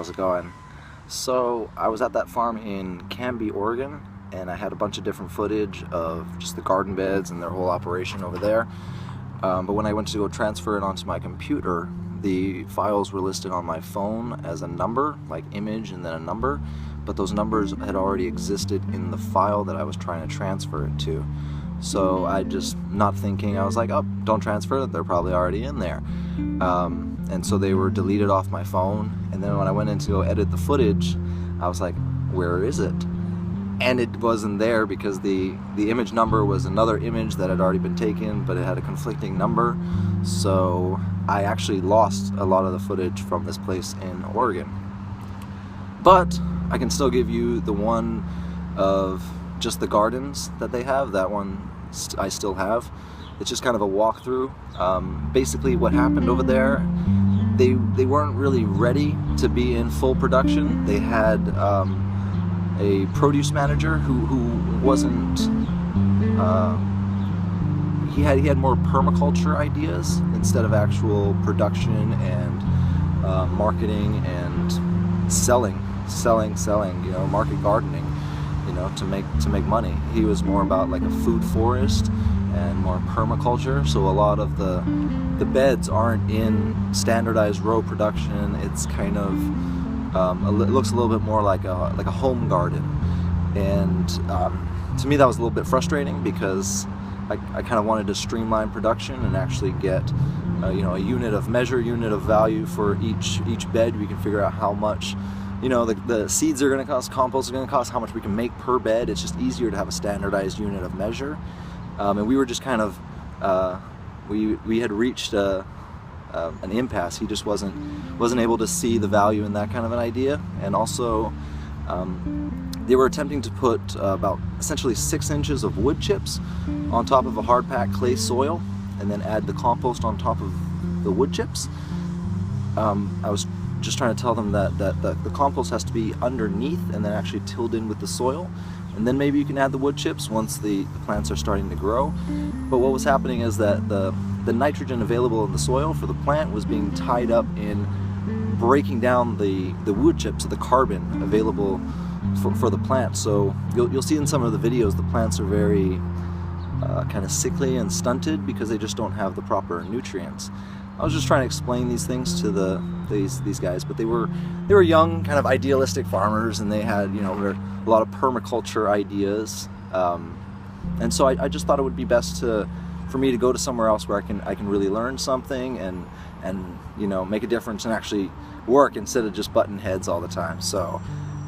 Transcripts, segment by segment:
how's it going? So I was at that farm in Canby, Oregon, and I had a bunch of different footage of just the garden beds and their whole operation over there. But when I went to go transfer it onto my computer, the files were listed on my phone as a number, like image and then a number, but those numbers had already existed in the file that I was trying to transfer it to. So I just, not thinking, I was like, oh, don't transfer it, they're probably already in there. And so they were deleted off my phone, and then when I went in to go edit the footage, I was like, where is it? And it wasn't there because the image number was another image that had already been taken, but it had a conflicting number. So I actually lost a lot of the footage from this place in Oregon. But I can still give you the one of just the gardens that they have. That one I still have. It's just kind of a walkthrough. Basically what happened over there, they weren't really ready to be in full production. They had a produce manager who wasn't, he had more permaculture ideas instead of actual production and marketing and selling, you know, market gardening, you know, to make money. He was more about like a food forest and more permaculture. So a lot of the beds aren't in standardized row production. It's kind of it looks a little bit more like a home garden, and to me that was a little bit frustrating because I kind of wanted to streamline production and actually get you know, a unit of measure, unit of value for each bed. We can figure out how much, you know, the seeds are going to cost, compost is going to cost, how much we can make per bed. It's just easier to have a standardized unit of measure. And we were just kind of we had reached an impasse. He just wasn't able to see the value in that kind of an idea. And also they were attempting to put about essentially 6 inches of wood chips on top of a hard packed clay soil and then add the compost on top of the wood chips. I was just trying to tell them that the compost has to be underneath and then actually tilled in with the soil, and then maybe you can add the wood chips once the plants are starting to grow. But what was happening is that the nitrogen available in the soil for the plant was being tied up in breaking down the wood chips, so the carbon available for the plant. So you'll see in some of the videos the plants are very kind of sickly and stunted because they just don't have the proper nutrients. I was just trying to explain these things to these guys, but they were young, kind of idealistic farmers, and they had, you know, a lot of permaculture ideas, and so I just thought it would be best for me to go to somewhere else where I can really learn something and you know, make a difference and actually work instead of just button heads all the time. So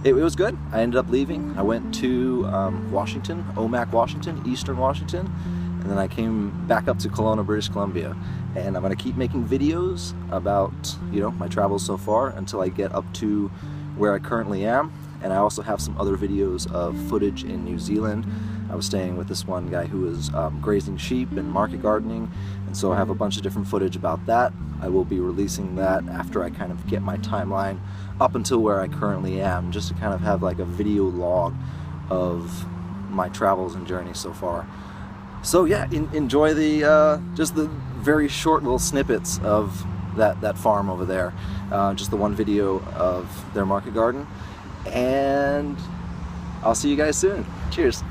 it was good. I ended up leaving. I went to Washington, Omak, Washington, Eastern Washington, and then I came back up to Kelowna, British Columbia. And I'm going to keep making videos about, you know, my travels so far until I get up to where I currently am. And I also have some other videos of footage in New Zealand. I was staying with this one guy who was grazing sheep and market gardening, and so I have a bunch of different footage about that. I will be releasing that after I kind of get my timeline up until where I currently am, just to kind of have like a video log of my travels and journey so far. So yeah, enjoy the just the very short little snippets of that farm over there, just the one video of their market garden, and I'll see you guys soon. Cheers.